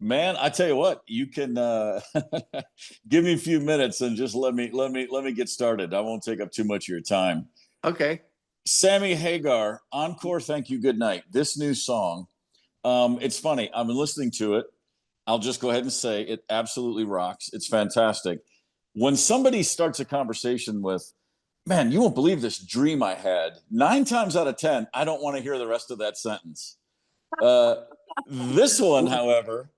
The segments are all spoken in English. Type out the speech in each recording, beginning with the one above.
Man, I tell you what, you can give me a few minutes and just let me get started. I won't take up too much of your time. Okay. Sammy Hagar, Encore, Thank You, Goodnight. This new song, it's funny. I've been listening to it. I'll just go ahead and say it absolutely rocks. It's fantastic. When somebody starts a conversation with, man, you won't believe this dream I had, 9 times out of 10, I don't want to hear the rest of that sentence. Uh, this one, however,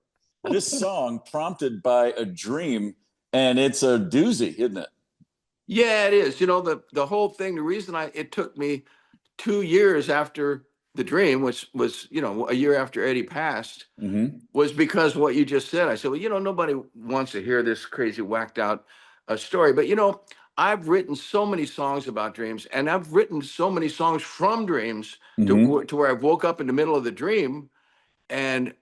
this song prompted by a dream, and it's a doozy, isn't it? Yeah, it is. The whole thing, the reason it took me 2 years after the dream, which was, a year after Eddie passed, Mm-hmm. was because what you just said. I said, well, nobody wants to hear this crazy whacked out story. But, I've written so many songs about dreams, and I've written so many songs from dreams Mm-hmm. to where I woke up in the middle of the dream, and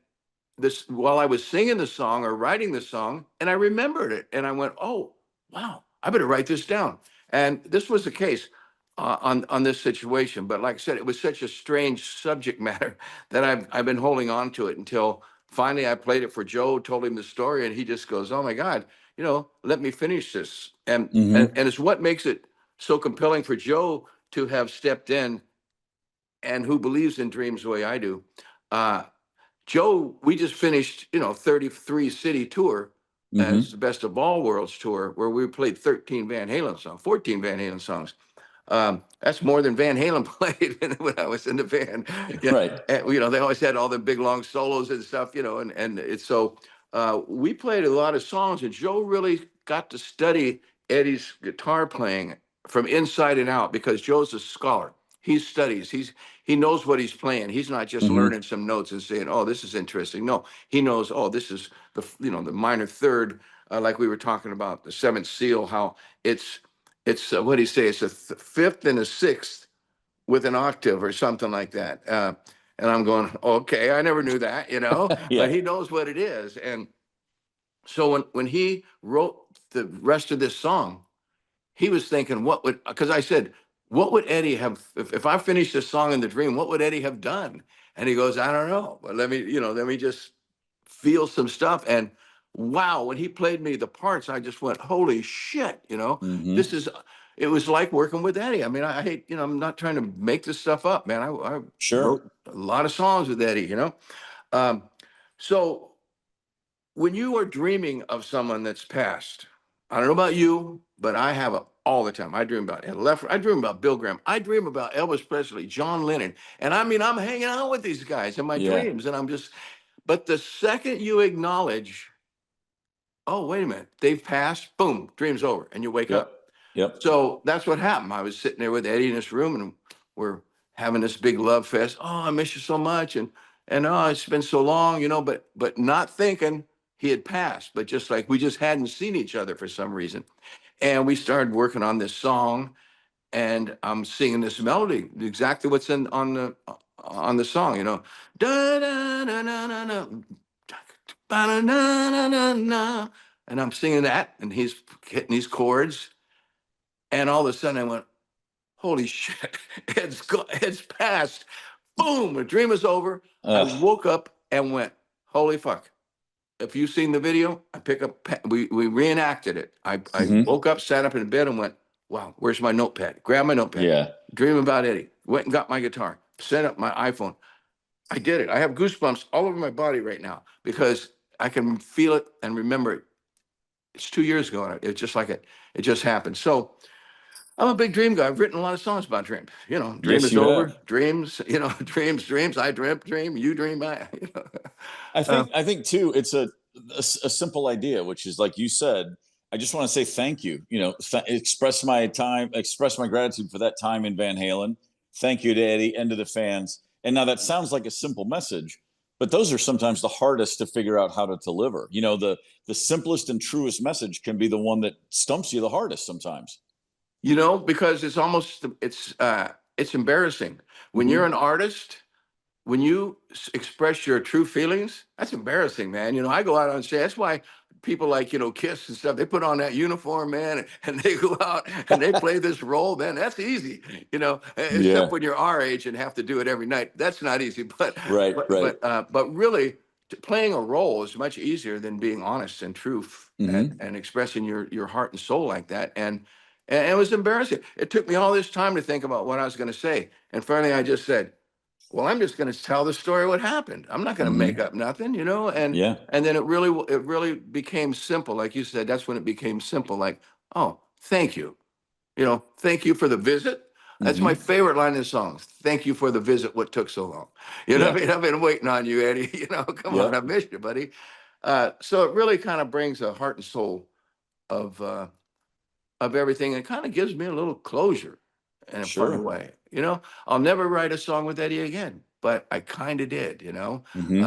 this while I was singing the song or writing the song, and I remembered it, and I went, "Oh, wow, I better write this down." And this was the case on this situation. But like I said, it was such a strange subject matter that I've been holding on to it until finally I played it for Joe, told him the story, and he just goes, "Oh my God, let me finish this." And and Mm-hmm. and it's what makes it so compelling for Joe to have stepped in and who believes in dreams the way I do. Uh, Joe, we just finished, 33 city tour as Mm-hmm. the Best of All Worlds tour, where we played 13 Van Halen songs, 14 Van Halen songs. That's more than Van Halen played when I was in the band. Yeah, Right. and, they always had all the big long solos and stuff, and it's so we played a lot of songs, and Joe really got to study Eddie's guitar playing from inside and out because Joe's a scholar. He studies. He knows what he's playing. He's not just Mm-hmm. learning some notes and saying, "Oh, this is interesting." No, he knows. Oh, this is the minor third, like we were talking about the seventh seal. How it's what do you say? It's a fifth and a sixth with an octave or something like that. And I'm going, okay, I never knew that, but Yeah. he knows what it is. And so when he wrote the rest of this song, he was thinking, because I said, what would Eddie have, if I finished this song in the dream, what would Eddie have done? And he goes, I don't know, but let me just feel some stuff. And wow, when he played me the parts, I just went, holy shit, this Mm-hmm. is, it was like working with Eddie. I mean, I hate, I'm not trying to make this stuff up, man. I Sure. wrote a lot of songs with Eddie, Um, so when you are dreaming of someone that's passed, I don't know about you, but I have it all the time. I dream about Ed Leffler. I dream about Bill Graham. I dream about Elvis Presley, John Lennon. And I mean, I'm hanging out with these guys in my Yeah. dreams. And but the second you acknowledge, oh, wait a minute, they've passed, boom, dream's over. And you wake Yep. up. Yep. So that's what happened. I was sitting there with Eddie in this room, and we're having this big love fest. Oh, I miss you so much, and oh, it's been so long, but not thinking he had passed, but just like we just hadn't seen each other for some reason. And we started working on this song, and I'm singing this melody, exactly what's in on the song, da da da da da da, ba da da da da, and I'm singing that, and he's hitting these chords, and all of a sudden I went, holy shit, it's passed. Boom, the dream is over. I Ugh. woke up and went, holy fuck. If you've seen the video, I pick up, we reenacted it. I Mm-hmm. woke up, sat up in bed and went, wow, where's my notepad? Grab my notepad. Yeah. Dream about Eddie. Went and got my guitar, set up my iPhone. I did it. I have goosebumps all over my body right now because I can feel it and remember it. It's 2 years ago. And it's just like it just happened. So I'm a big dream guy. I've written a lot of songs about dreams. Dream Yes, is you over. have. Dreams, dreams. I dream. You dream. I Uh, think I think too. It's a simple idea, which is like you said. I just want to say thank you. Express my time, express my gratitude for that time in Van Halen. Thank you to Eddie and to the fans. And now that sounds like a simple message, but those are sometimes the hardest to figure out how to deliver. The simplest and truest message can be the one that stumps you the hardest sometimes. because it's embarrassing when you're Mm-hmm. an artist. When you express your true feelings, that's embarrassing, man. I go out on stage. That's why people like, Kiss and stuff, they put on that uniform, man, and they go out and they play this role, man. That's easy, except Yeah. when you're our age and have to do it every night. That's not easy. But Right. but Right. but uh, but really, playing a role is much easier than being honest and truth Mm-hmm. and expressing your heart and soul like that. And it was embarrassing. It took me all this time to think about what I was going to say. And finally, I just said, well, I'm just going to tell the story what happened. I'm not going to make Mm-hmm. up nothing, you know. Yeah. And then it really became simple, like you said. That's when it became simple. Like, oh, thank you, you know, thank you for the visit. That's my Mm-hmm. favorite line in the song. Thank you for the visit. What took so long? You know Yeah. what I mean? I've been waiting on you, Eddie. You know, come on, I Yep. missed you, buddy. So it really kind of brings a heart and soul of uh, of everything, and kind of gives me a little closure in a funny Sure. way. You know, I'll never write a song with Eddie again, but I kind of did. You know, Mm-hmm.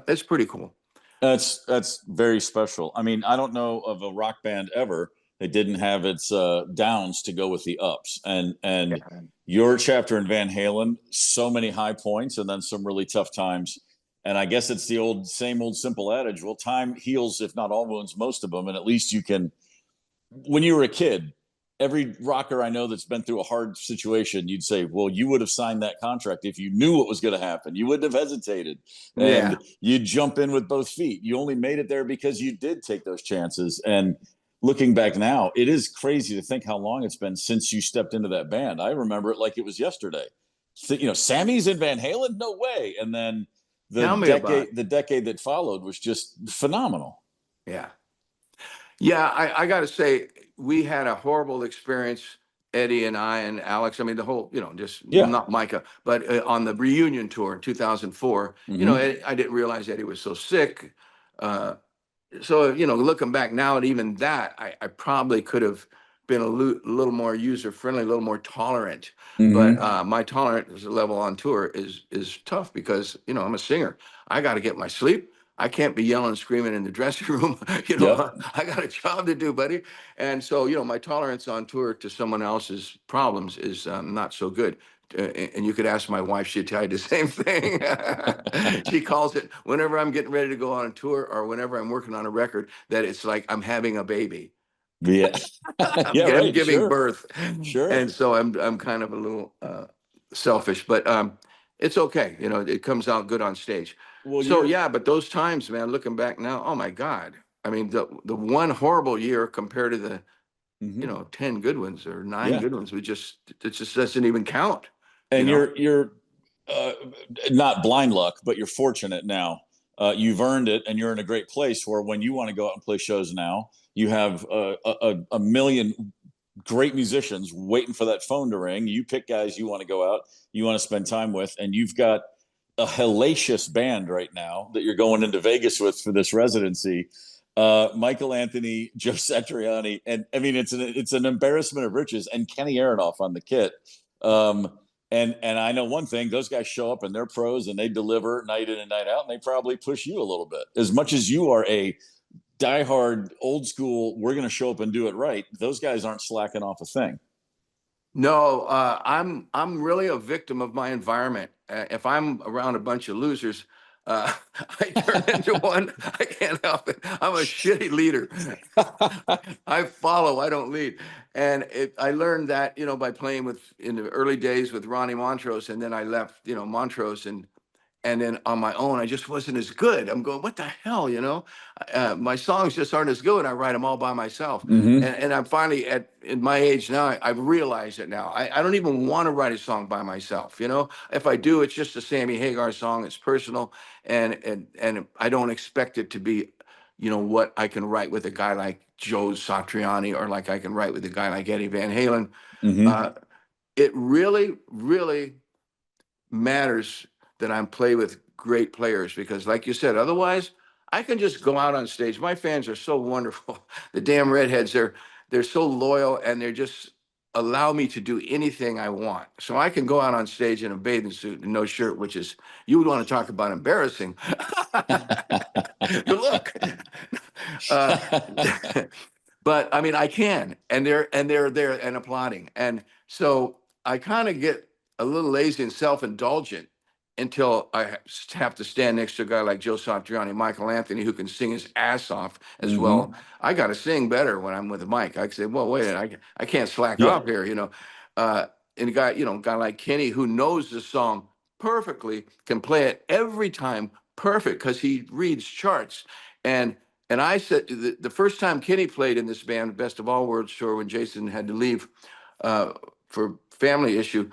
it's pretty cool. That's very special. I mean, I don't know of a rock band ever that didn't have its downs to go with the ups. And Yeah. your chapter in Van Halen, so many high points and then some really tough times. And I guess it's the same old simple adage. Well, time heals, if not all wounds, most of them. And at least you can, when you were a kid, every rocker I know that's been through a hard situation, you'd say, well, you would have signed that contract if you knew what was going to happen. You wouldn't have hesitated. Yeah. And you'd jump in with both feet. You only made it there because you did take those chances. And looking back now, it is crazy to think how long it's been since you stepped into that band. I remember it like it was yesterday. So, you know, Sammy's in Van Halen? No way. And then Tell me about it. the decade that followed was just phenomenal. Yeah. Yeah, I got to say, we had a horrible experience, Eddie and I and Alex. I mean, the whole, you know, just Yeah. not Micah, but on the reunion tour in 2004, you know, Mm-hmm. I didn't realize Eddie was so sick. Uh, so, you know, looking back now at even that, I probably could have been little more user friendly, a little more tolerant. But Mm-hmm. my tolerance level on tour is tough because, you know, I'm a singer. I got to get my sleep. I can't be yelling and screaming in the dressing room. You know, Yep. I got a job to do, buddy. And so, you know, my tolerance on tour to someone else's problems is not so good. And you could ask my wife, she'd tell you the same thing. She calls it whenever I'm getting ready to go on a tour or whenever I'm working on a record, that it's like I'm having a baby. Yeah. I'm, Yeah, I'm right. giving Sure. birth. Sure. And so I'm kind of a little selfish, but it's okay. You know, it comes out good on stage. Well, So you're yeah, but those times, man, looking back now, oh my God. I mean, the one horrible year compared to the, you mhm. know, 10 good ones or nine Yeah. good ones, it just doesn't even count, you And know? you're uh, not blind luck, but you're fortunate now. You've earned it, and you're in a great place where when you want to go out and play shows now, you have a million great musicians waiting for that phone to ring. You pick guys you want to go out, you want to spend time with, and you've got a hellacious band right now that you're going into Vegas with for this residency. Michael Anthony, Joe Satriani, and I mean it's an embarrassment of riches, and Kenny Aronoff on the kit. Um, and I know one thing: those guys show up and they're pros and they deliver night in and night out, and they probably push you a little bit as much as you are a diehard old school. We're going to show up and do it right. Those guys aren't slacking off a thing. No, I'm really a victim of my environment. If I'm around a bunch of losers, I turn into one. I can't help it. I'm a shitty leader. I follow, I don't lead. And I learned that, you know, by playing with in the early days with Ronnie Montrose, and then I left, you know, Montrose, and then on my own, I just wasn't as good. I'm going, what the hell, you know? My songs just aren't as good. I write them all by myself, Mm-hmm. and I'm finally at my age now. I've realized it now. I don't even want to write a song by myself. You know, if I do, it's just a Sammy Hagar song. It's personal, and I don't expect it to be, you know, what I can write with a guy like Joe Satriani or like I can write with a guy like Eddie Van Halen. Mm-hmm. Uh, it really, really matters that I'm play with great players because, like you said, otherwise I can just go out on stage. My fans are so wonderful. The damn redheads, they're so loyal and they're just allow me to do anything I want. So I can go out on stage in a bathing suit and no shirt, which is you would want to talk about embarrassing. Look, uh, but I mean I can, and they're there and applauding, and so I kind of get a little lazy and self-indulgent until I have to stand next to a guy like Joe Satriani, Michael Anthony, who can sing his ass off as Mm-hmm. well. I got to sing better when I'm with Mike. I say, well, wait, I can't slack Yeah. off here, you know. And a guy, you know, a guy like Kenny who knows the song perfectly, can play it every time perfect because he reads charts. And and I said the first time Kenny played in this band, Best of All Worlds tour, when Jason had to leave uh, for family issue,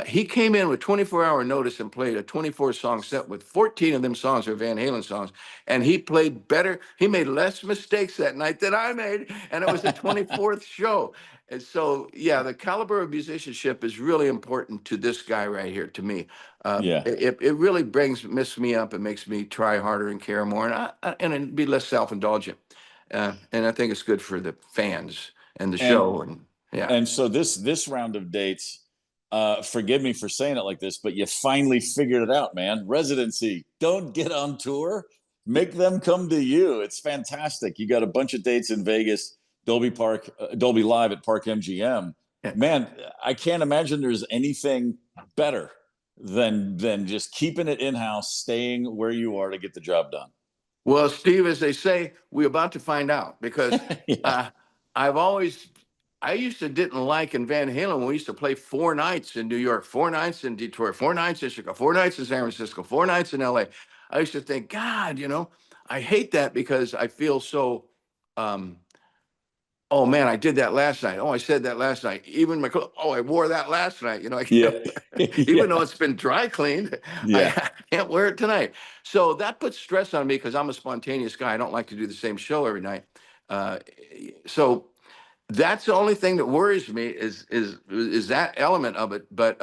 he came in with 24-hour notice and played a 24-song set with 14 of them songs are Van Halen songs. And he played better. He made less mistakes that night than I made. And it was the 24th show. And so, yeah, the caliber of musicianship is really important to this guy right here, to me. Yeah. It really lifts me up and makes me try harder and care more and be less self-indulgent. And I think it's good for the fans and the And show. And yeah. and so this round of dates, forgive me for saying it like this, but you finally figured it out, man. Residency. Don't get on tour. Make them come to you. It's fantastic. You got a bunch of dates in Vegas, Dolby Live at Park MGM. Yeah. Man, I can't imagine there's anything better than just keeping it in house, staying where you are to get the job done. Well, Steve, as they say, we're about to find out because Yeah. I've always, I used to didn't like in Van Halen when we used to play 4 nights in New York, 4 nights in Detroit, 4 nights in Chicago, 4 nights in San Francisco, 4 nights in LA. I used to think, God, I hate that because I feel so, um, oh man, I did that last night. Oh, I said that last night. Even my clothes, oh, I wore that last night. I Yeah. can't, even though Yeah. it's been dry cleaned, Yeah. I can't wear it tonight. So that puts stress on me because I'm a spontaneous guy. I don't like to do the same show every night. Uh, so that's the only thing that worries me is that element of it. But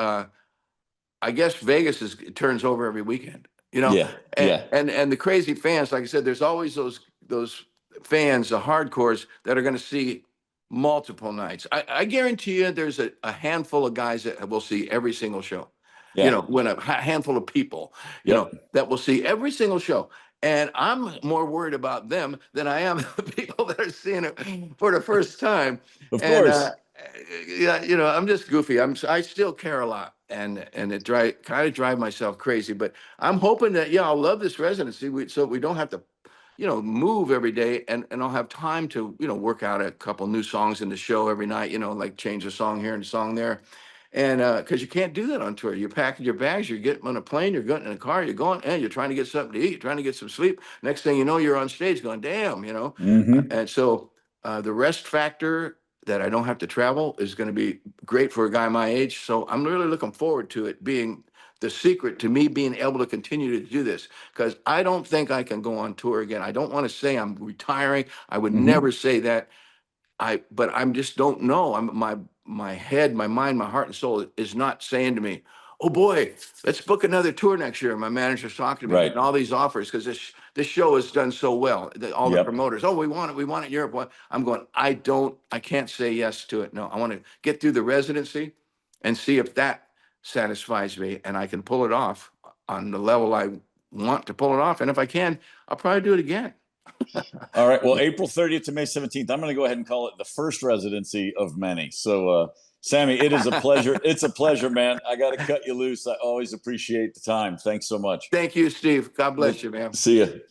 I guess Vegas it turns over every weekend, Yeah. and, Yeah. and the crazy fans, like I said, there's always those fans, the hardcores that are going to see multiple nights. I guarantee you there's a handful of guys that will see every single show, Yeah. when a handful of people, Yep. that will see every single show. And I'm more worried about them than I am the people that are seeing it for the first time. Of And course. yeah, I'm just goofy. I still care a lot, and it kind of drive myself crazy. But I'm hoping that I'll love this residency, so we don't have to, move every day, and I'll have time to work out a couple new songs in the show every night. Like change a song here and a song there, and because you can't do that on tour. You're packing your bags, you're getting on a plane, you're getting in a car, you're going, and you're trying to get something to eat, you're trying to get some sleep. Next thing you know, you're on stage going, damn. Hmm. And so the rest factor that I don't have to travel is going to be great for a guy my age. So I'm really looking forward to it being the secret to me being able to continue to do this because I don't think I can go on tour again. I don't want to say I'm retiring. I would Hmm. never say that. But I'm just don't know. My head, my mind, my heart and soul is not saying to me, "Oh boy, let's book another tour next year." My manager's talking to me, Right. getting all these offers because this show has done so well. All the Yep. promoters, oh, we want it in Europe. Well, I'm going, I can't say yes to it. No, I want to get through the residency and see if that satisfies me and I can pull it off on the level I want to pull it off. And if I can, I'll probably do it again. All right. Well, April 30th to May 17th, I'm going to go ahead and call it the first residency of many. So, Sammy, it is a pleasure. It's a pleasure, man. I got to cut you loose. I always appreciate the time. Thanks so much. Thank you, Steve. God Yep. bless you, man. See you.